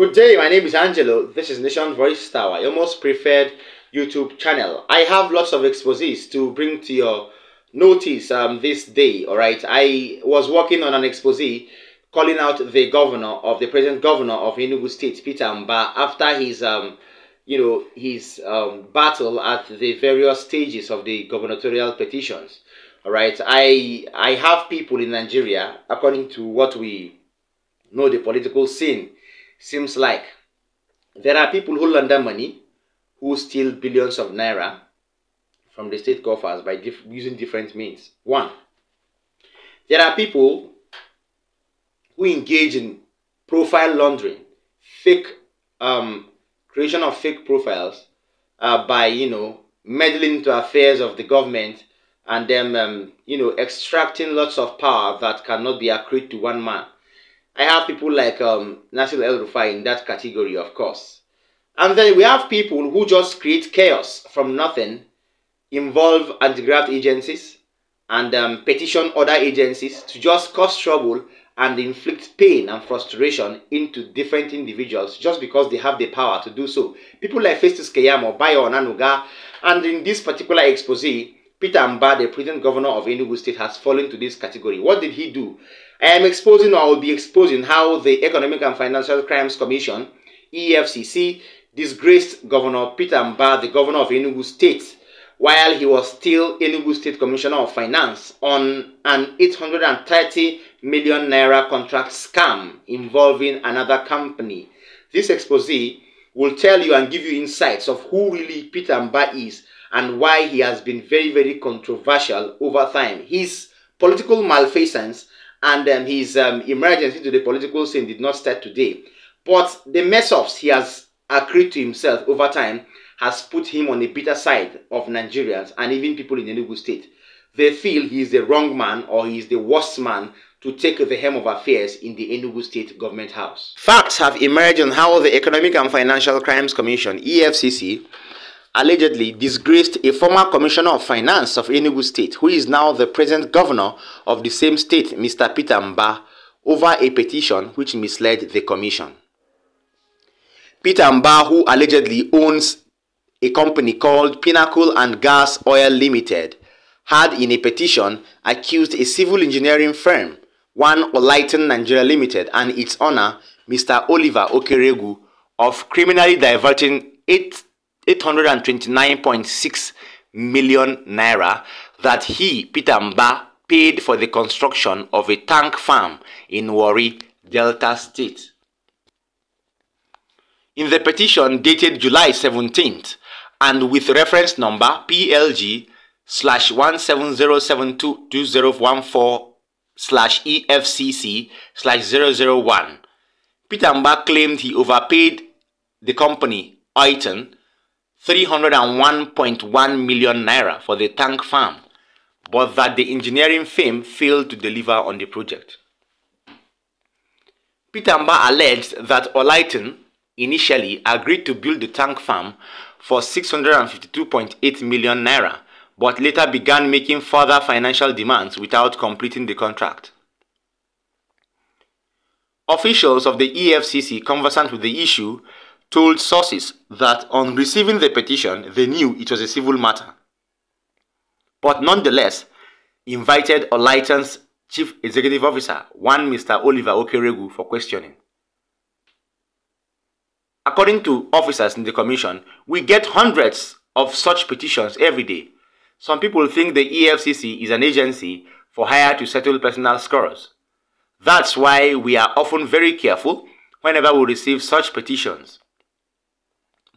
Good day, my name is Angelo. This is Nation Voice Tower, your most preferred YouTube channel. I have lots of exposés to bring to your notice this day, alright? I was working on an exposé calling out the present governor of Tinubu State, Peter Umbah, after his battle at the various stages of the gubernatorial petitions. Alright, I have people in Nigeria, according to what we know the political scene seems like. There are people who launder money, who steal billions of naira from the state coffers by using different means. One, there are people who engage in profile laundering, fake creation of fake profiles by meddling into affairs of the government and then extracting lots of power that cannot be accrued to one man. I have people like Nasir El-Rufai in that category, of course. And then we have people who just create chaos from nothing, involve anti-graft agencies and petition other agencies to just cause trouble and inflict pain and frustration into different individuals just because they have the power to do so. People like Festus Keyamo, Bayo Onanuga, and in this particular expose, Peter Umbah, the present governor of Enugu State, has fallen to this category. What did he do? I am exposing, or I will be exposing, how the Economic and Financial Crimes Commission, EFCC, disgraced Governor Peter Umbah, the governor of Enugu State, while he was still Enugu State Commissioner of Finance, on an 830 million naira contract scam involving another company. This expose will tell you and give you insights of who really Peter Umbah is and why he has been very, very controversial over time. His political malfeasance and his emergence into the political scene did not start today. But the mess-ups he has accrued to himself over time has put him on the bitter side of Nigerians and even people in Enugu State. They feel he is the wrong man or he is the worst man to take the helm of affairs in the Enugu State government house. Facts have emerged on how the Economic and Financial Crimes Commission, EFCC, allegedly disgraced a former Commissioner of Finance of Enugu State, who is now the present governor of the same state, Mr. Peter Umbah, over a petition which misled the commission. Peter Umbah, who allegedly owns a company called Pinnacle and Gas Oil Limited, had in a petition accused a civil engineering firm, One Olighton Nigeria Limited, and its owner, Mr. Oliver Okeregu, of criminally diverting 829.6 million naira that he, Peter Umbah, paid for the construction of a tank farm in Warri, Delta State. In the petition dated July 17th and with reference number PLG/170722014/EFCC/001, Peter Umbah claimed he overpaid the company Oiton 301.1 million naira for the tank farm, but that the engineering firm failed to deliver on the project. Peter Umbah alleged that Olighton initially agreed to build the tank farm for 652.8 million naira, but later began making further financial demands without completing the contract. Officials of the EFCC conversant with the issue told sources that on receiving the petition, they knew it was a civil matter, but nonetheless invited Olighton's Chief Executive Officer, one Mr. Oliver Okeregu, for questioning. According to officers in the commission, we get hundreds of such petitions every day. Some people think the EFCC is an agency for hire to settle personal scores. That's why we are often very careful whenever we receive such petitions.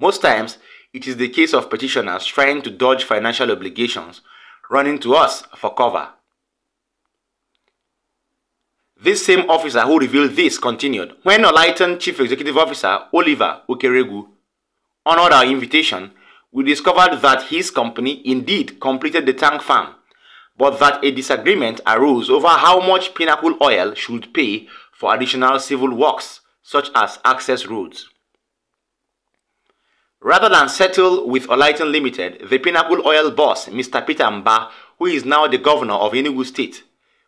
Most times, it is the case of petitioners trying to dodge financial obligations, running to us for cover. This same officer who revealed this continued, when Olighton Chief Executive Officer Oliver Okeregu honored our invitation, we discovered that his company indeed completed the tank farm, but that a disagreement arose over how much Pinnacle Oil should pay for additional civil works, such as access roads. Rather than settle with Olighton Limited, the Pinnacle Oil boss, Mr. Peter Umbah, who is now the governor of Enugu State,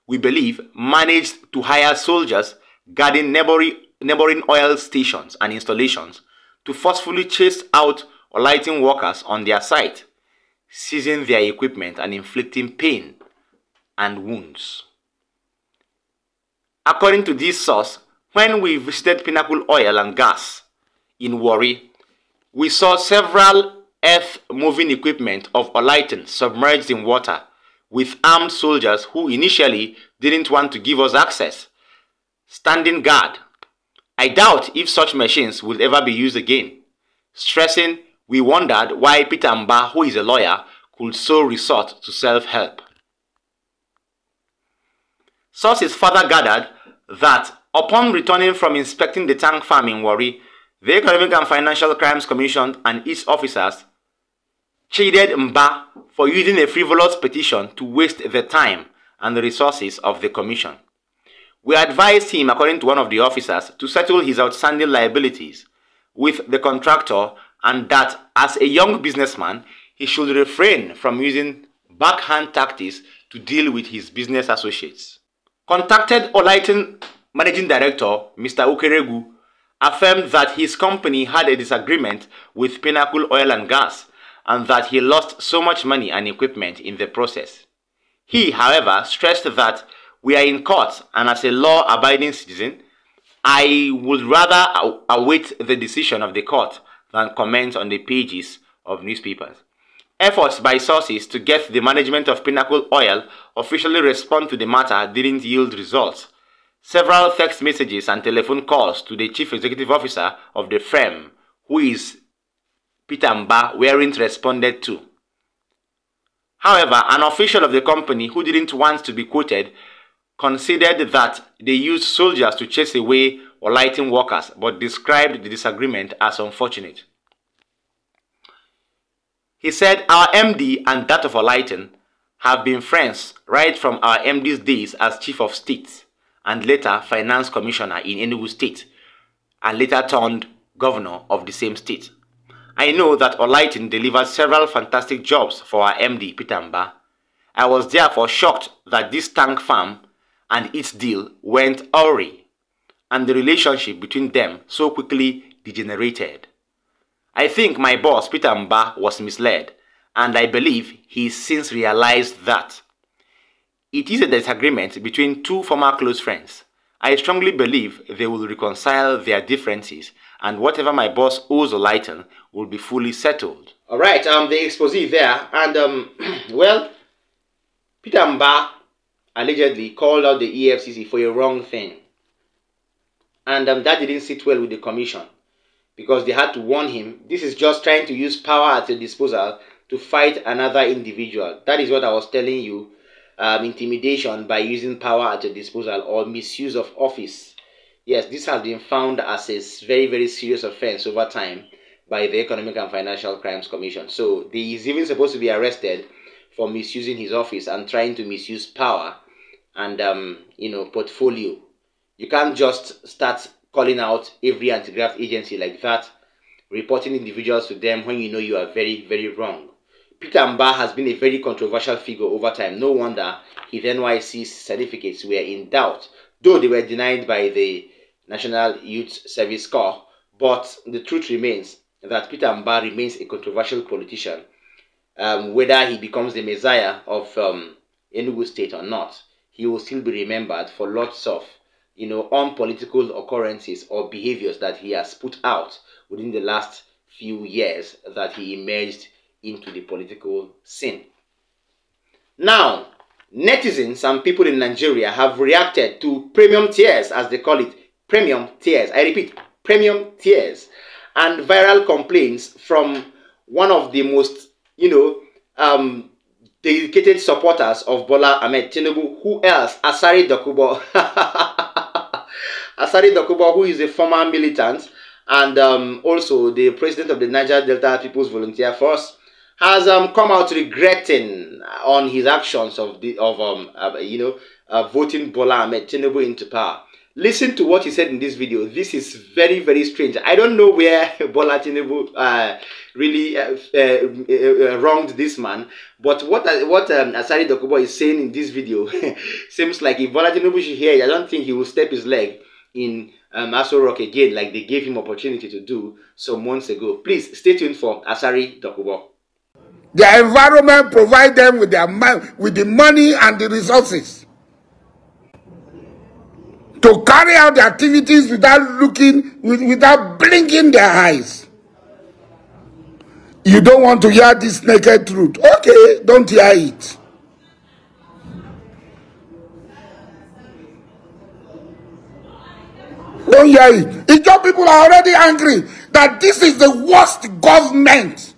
we believe managed to hire soldiers guarding neighboring oil stations and installations to forcefully chase out lighting workers on their site, seizing their equipment and inflicting pain and wounds. According to this source, when we visited Pinnacle Oil and Gas in Warri, we saw several earth-moving equipment of Olighten submerged in water with armed soldiers who initially didn't want to give us access, standing guard. I doubt if such machines will ever be used again. Stressing, we wondered why Peter Umbah, who is a lawyer, could so resort to self-help. Sources further gathered that upon returning from inspecting the tank farm in Warri, the Economic and Financial Crimes Commission and its officers chided Umbah for using a frivolous petition to waste the time and the resources of the commission. We advised him, according to one of the officers, to settle his outstanding liabilities with the contractor, and that as a young businessman, he should refrain from using backhand tactics to deal with his business associates. Contacted Olighten Managing Director, Mr. Okeregu, affirmed that his company had a disagreement with Pinnacle Oil and Gas and that he lost so much money and equipment in the process. He, however, stressed that we are in court, and as a law-abiding citizen, I would rather await the decision of the court than comment on the pages of newspapers. Efforts by sources to get the management of Pinnacle Oil officially respond to the matter didn't yield results. Several text messages and telephone calls to the chief executive officer of the firm, who is Peter Umbah, weren't responded to. However, an official of the company who didn't want to be quoted considered that they used soldiers to chase away Olighten workers, but described the disagreement as unfortunate. He said, "Our MD and that of Olighten have been friends right from our MD's days as Chief of State and later Finance Commissioner in Enugu State, and later turned Governor of the same state. I know that Olighten delivered several fantastic jobs for our MD, Peter Umbah. I was therefore shocked that this tank farm and its deal went awry, and the relationship between them so quickly degenerated. I think my boss, Peter Umbah, was misled, and I believe he's since realized that it is a disagreement between two former close friends. I strongly believe they will reconcile their differences, and whatever my boss owes Olighten will be fully settled." Alright, the expose there, and well, Peter Umbah allegedly called out the EFCC for a wrong thing, and that didn't sit well with the commission, because they had to warn him, this is just trying to use power at your disposal to fight another individual. That is what I was telling you, intimidation by using power at your disposal or misuse of office. Yes, this has been found as a very, very serious offense over time by the Economic and Financial Crimes Commission. So he is even supposed to be arrested for misusing his office and trying to misuse power and, portfolio. You can't just start calling out every anti-graft agency like that, reporting individuals to them when you know you are very, very wrong. Peter Umbah has been a very controversial figure over time. No wonder his NYC certificates were in doubt, though they were denied by the National Youth Service Corps. But the truth remains that Peter Umbah remains a controversial politician. Whether he becomes the messiah of Enugu State or not, he will still be remembered for lots of unpolitical occurrences or behaviors that he has put out within the last few years that he emerged into the political scene. Now, netizens and people in Nigeria have reacted to premium tears, as they call it, premium tears. I repeat, premium tears, and viral complaints from one of the most, dedicated supporters of Bola Ahmed Tinubu. Who else? Asari Dokubo. Asari Dokubo, who is a former militant and also the president of the Niger Delta People's Volunteer Force, has come out regretting on his actions of voting Bola Ahmed Tinubu into power. Listen to what he said in this video. This is very, very strange. I don't know where Bola Tinubu really wronged this man, but what Asari Dokubo is saying in this video seems like if Bola Tinubu should hear it, I don't think he will step his leg in Aso Rock again, like they gave him opportunity to do some months ago. Please stay tuned for Asari Dokubo. The environment provide them with the money and the resources to carry out the activities without without blinking their eyes. You don't want to hear this naked truth. Okay, don't hear it. Don't hear it. Ijaw people are already angry that this is the worst government.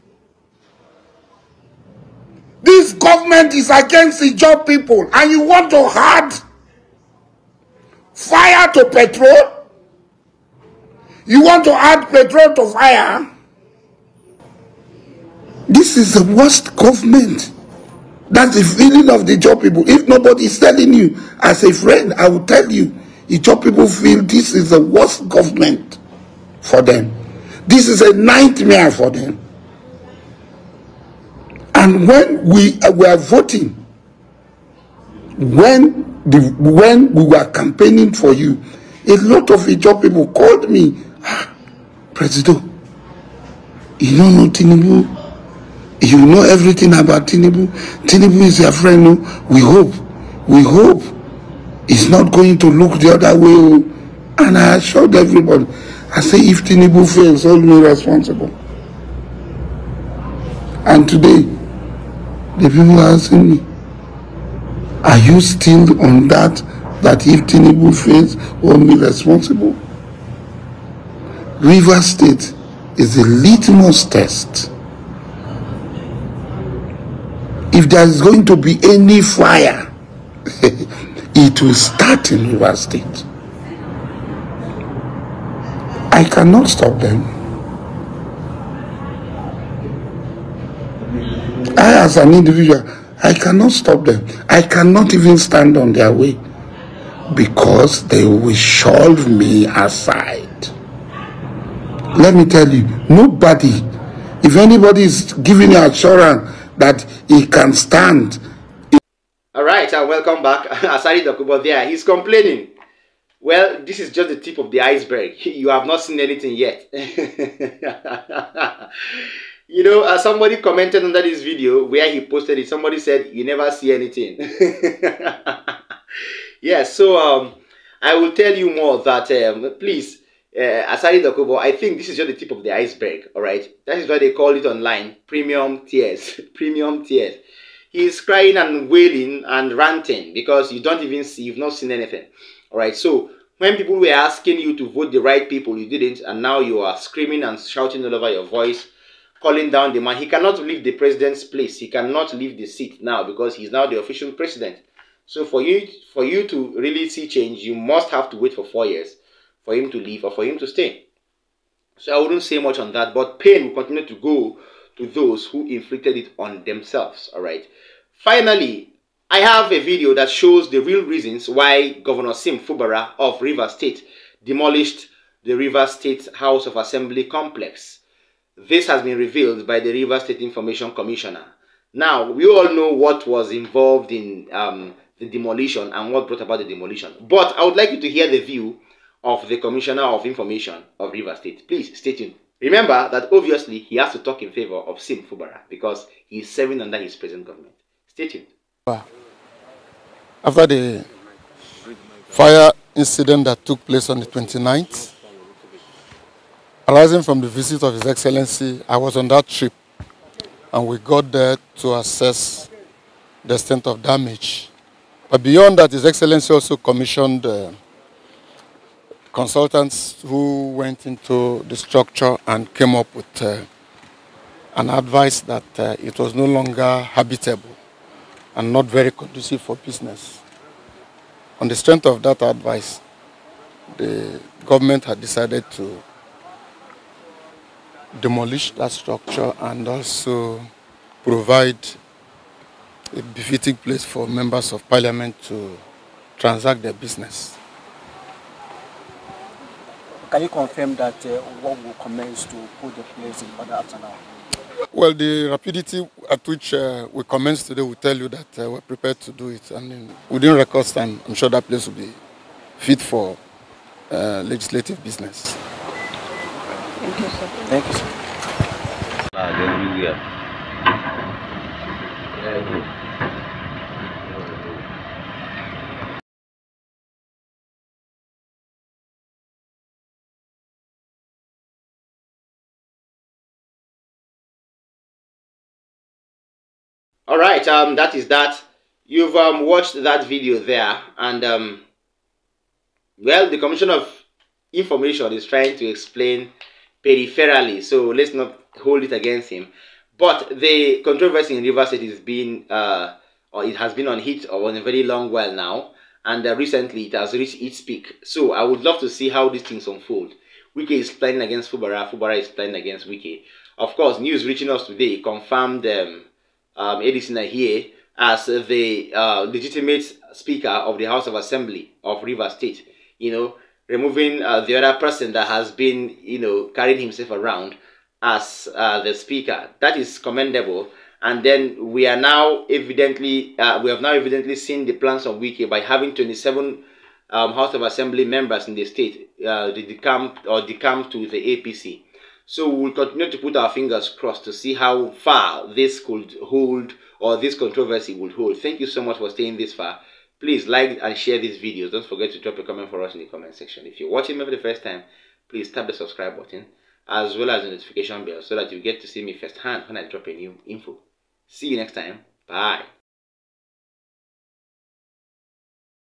This government is against Ijaw people, and you want to add fire to petrol? You want to add petrol to fire? This is the worst government. That's the feeling of the Ijaw people. If nobody is telling you, as a friend, I will tell you, Ijaw people feel this is the worst government for them. This is a nightmare for them. And when we were voting, when we were campaigning for you, a lot of Ijaw people called me, President, you don't know Tinubu? You know everything about Tinubu? Tinubu is your friend, no? We hope it's not going to look the other way. And I assured everybody, I say, if Tinubu fails, hold me responsible. And today, the people are asking me, are you still on that if Tinubu fails, hold me responsible? River State is the litmus test. If there is going to be any fire, it will start in River State. I cannot stop them. I, as an individual, I cannot stop them. I cannot even stand on their way because they will shove me aside. Let me tell you, nobody, if anybody is giving you assurance that he can stand. All right, welcome back. Asari Dokubo there. He's complaining. Well, this is just the tip of the iceberg. You have not seen anything yet. You know, somebody commented under this video where he posted it. Somebody said, you never see anything. Yes, so I will tell you more that, please, Asari Dokubo, I think this is just the tip of the iceberg, all right? That is why they call it online, premium tears, premium tears. He's crying and wailing and ranting because you don't even see, you've not seen anything, all right? So when people were asking you to vote the right people, you didn't, and now you are screaming and shouting all over your voice, calling down the man. He cannot leave the president's place. He cannot leave the seat now because he's now the official president. So for you to really see change, you must have to wait for 4 years for him to leave or for him to stay. So I wouldn't say much on that, but pain will continue to go to those who inflicted it on themselves, all right? Finally, I have a video that shows the real reasons why Governor Sim Fubara of Rivers State demolished the Rivers State House of Assembly complex. This has been revealed by the Rivers State Information Commissioner. Now, we all know what was involved in the demolition and what brought about the demolition. But I would like you to hear the view of the Commissioner of Information of Rivers State. Please stay tuned. Remember that obviously he has to talk in favor of Sim Fubara because he is serving under his present government. Stay tuned. After the fire incident that took place on the 29th, arising from the visit of His Excellency, I was on that trip and we got there to assess the extent of damage. But beyond that, His Excellency also commissioned consultants who went into the structure and came up with an advice that it was no longer habitable and not very conducive for business. On the strength of that advice, the government had decided to demolish that structure and also provide a befitting place for members of parliament to transact their business. Can you confirm that what will commence to put the place in order after now? Well, the rapidity at which we commence today will tell you that we're prepared to do it. And within record time, I'm sure that place will be fit for legislative business. Thank you, sir. Thank you, sir. All right, that is that. You've watched that video there, and well, the Commission of Information is trying to explain peripherally, so let's not hold it against him. But the controversy in Rivers State is being, or it has been on hit on a very long while now, and recently it has reached its peak. So I would love to see how these things unfold. Wike is planning against Fubara, Fubara is planning against Wike. Of course, news reaching us today confirmed Edison here as the legitimate Speaker of the House of Assembly of Rivers State. You know, removing the other person that has been, you know, carrying himself around as the Speaker. That is commendable. And then we are now evidently, we have now evidently seen the plans of Wike by having 27 House of Assembly members in the state decamp to the APC. So we'll continue to put our fingers crossed to see how far this could hold, or this controversy will hold. Thank you so much for staying this far. Please like and share these videos. Don't forget to drop a comment for us in the comment section. If you're watching me for the first time, please tap the subscribe button as well as the notification bell so that you get to see me firsthand when I drop a new info. See you next time. Bye.